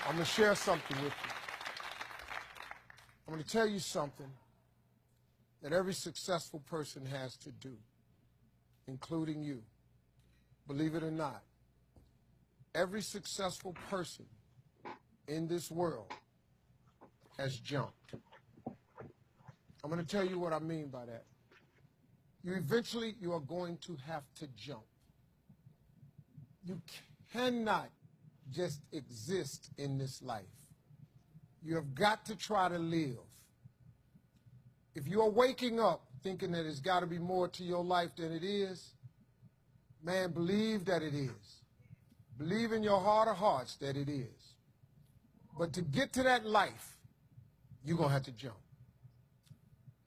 I'm going to share something with you. I'm going to tell you something that every successful person has to do, including you. Believe it or not, every successful person in this world has jumped. I'm going to tell you what I mean by that. You are going to have to jump. You cannot just exist in this life. You have got to try to live. If you are waking up thinking that there's got to be more to your life than it is, man, believe that it is. Believe in your heart of hearts that it is. But to get to that life, you're going to have to jump.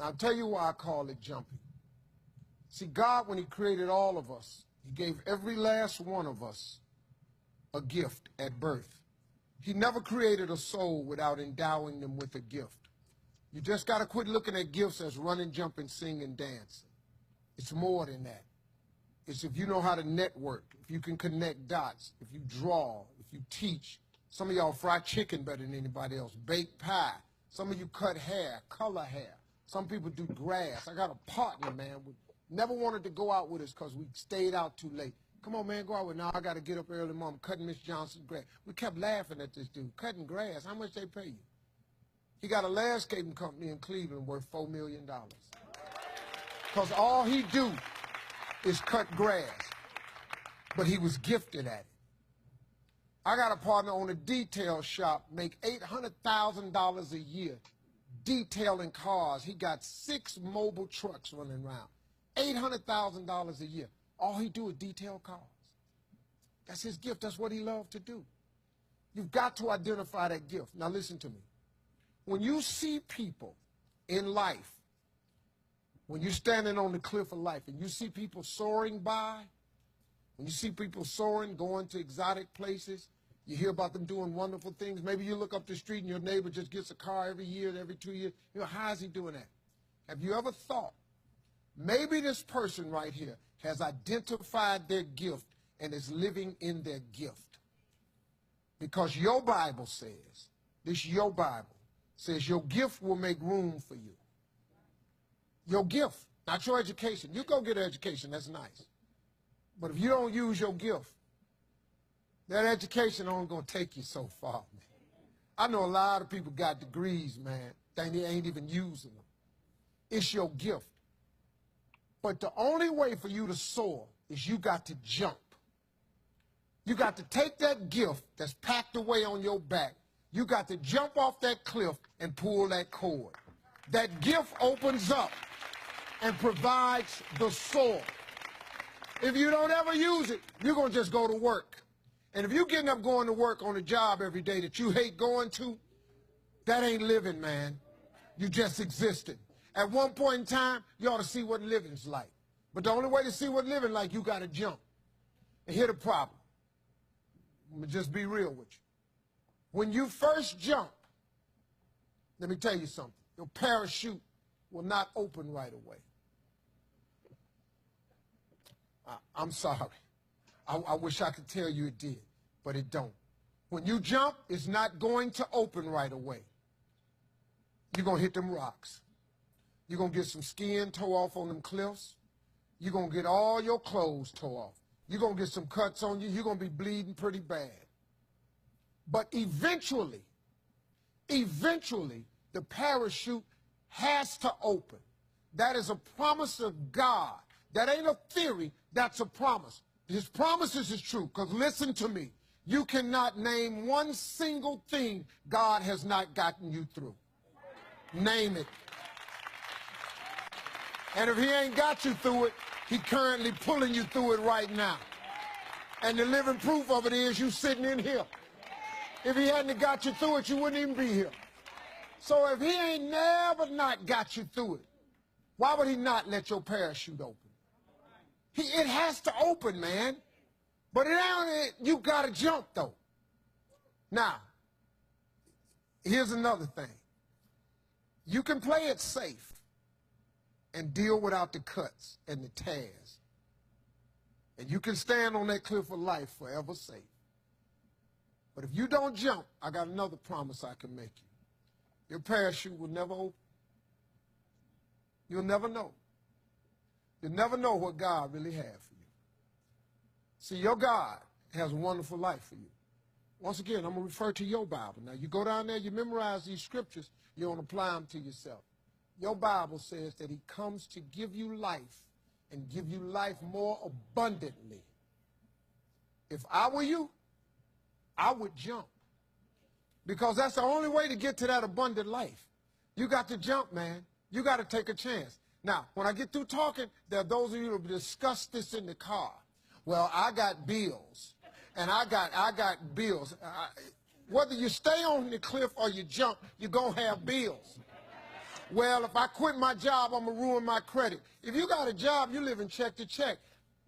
I'll tell you why I call it jumping. See, God, when he created all of us, he gave every last one of us a gift at birth. He never created a soul without endowing them with a gift. You just got to quit looking at gifts as running, jumping, singing, dancing. It's more than that. It's if you know how to network, if you can connect dots, if you draw, if you teach. Some of y'all fry chicken better than anybody else, bake pie. Some of you cut hair, color hair. Some people do grass. I got a partner, man, never wanted to go out with us because we stayed out too late. Come on, man, go out with now. I got to get up early, mom, cutting Miss Johnson's grass. We kept laughing at this dude, cutting grass. How much they pay you? He got a landscaping company in Cleveland worth $4 million. Because all he do is cut grass. But he was gifted at it. I got a partner on a detail shop, make $800,000 a year detailing cars. He got 6 mobile trucks running around. $800,000 a year. All he do is detail cars. That's his gift. That's what he loved to do. You've got to identify that gift. Now listen to me. When you see people in life, when you're standing on the cliff of life and you see people soaring by, when you see people soaring, going to exotic places, you hear about them doing wonderful things. Maybe you look up the street and your neighbor just gets a car every year, every 2 years. You know, how is he doing that? Have you ever thought, maybe this person right here has identified their gift and is living in their gift? Because your Bible says, your Bible says your gift will make room for you. Your gift, not your education. You go get an education, that's nice. But if you don't use your gift, that education only going to take you so far, man. I know a lot of people got degrees, man. They ain't even using them. It's your gift. But the only way for you to soar is you got to jump. You got to take that gift that's packed away on your back. You got to jump off that cliff and pull that cord. That gift opens up and provides the soar. If you don't ever use it, you're going to just go to work. And if you're getting up going to work on a job every day that you hate going to, that ain't living, man. You just existing. At one point in time, you ought to see what living's like. But the only way to see what living like, you got to jump. And here's the problem. Let me just be real with you. When you first jump, let me tell you something. Your parachute will not open right away. I'm sorry. I wish I could tell you it did, but it don't. When you jump, it's not going to open right away. You're going to hit them rocks. You're going to get some skin tore off on them cliffs. You're going to get all your clothes tore off. You're going to get some cuts on you. You're going to be bleeding pretty bad. But eventually, the parachute has to open. That is a promise of God. That ain't a theory. That's a promise. His promises is true. Because listen to me. You cannot name one single thing God has not gotten you through. Name it. And if he ain't got you through it, he currently pulling you through it right now. And the living proof of it is you sitting in here. If he hadn't got you through it, you wouldn't even be here. So if he ain't never not got you through it, why would he not let your parachute open? It has to open, man. But you got to jump, though. Now, here's another thing. You can play it safe and deal without the cuts and the tears. And you can stand on that cliff of life forever safe. But if you don't jump, I got another promise I can make you. Your parachute will never open. You'll never know. You'll never know what God really has for you. See, your God has a wonderful life for you. Once again, I'm going to refer to your Bible. Now, you go down there, you memorize these scriptures, you don't apply them to yourself. Your Bible says that he comes to give you life and give you life more abundantly. If I were you, I would jump. Because that's the only way to get to that abundant life. You got to jump, man. You got to take a chance. Now, when I get through talking, there are those of you who will discuss this in the car. Well, I got bills, and I got bills. Whether you stay on the cliff or you jump, you're going to have bills. Well, if I quit my job, I'm going to ruin my credit. If you got a job, you live in check to check.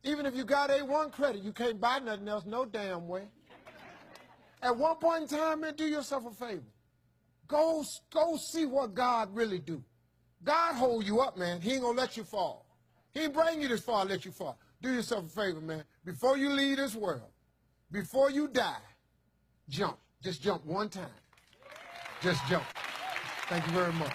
Even if you got A1 credit, you can't buy nothing else no damn way. At one point in time, man, do yourself a favor. Go see what God really do. God hold you up, man. He ain't going to let you fall. He ain't bring you this far to let you fall. Do yourself a favor, man. Before you leave this world, before you die, jump. Just jump one time. Just jump. Thank you very much.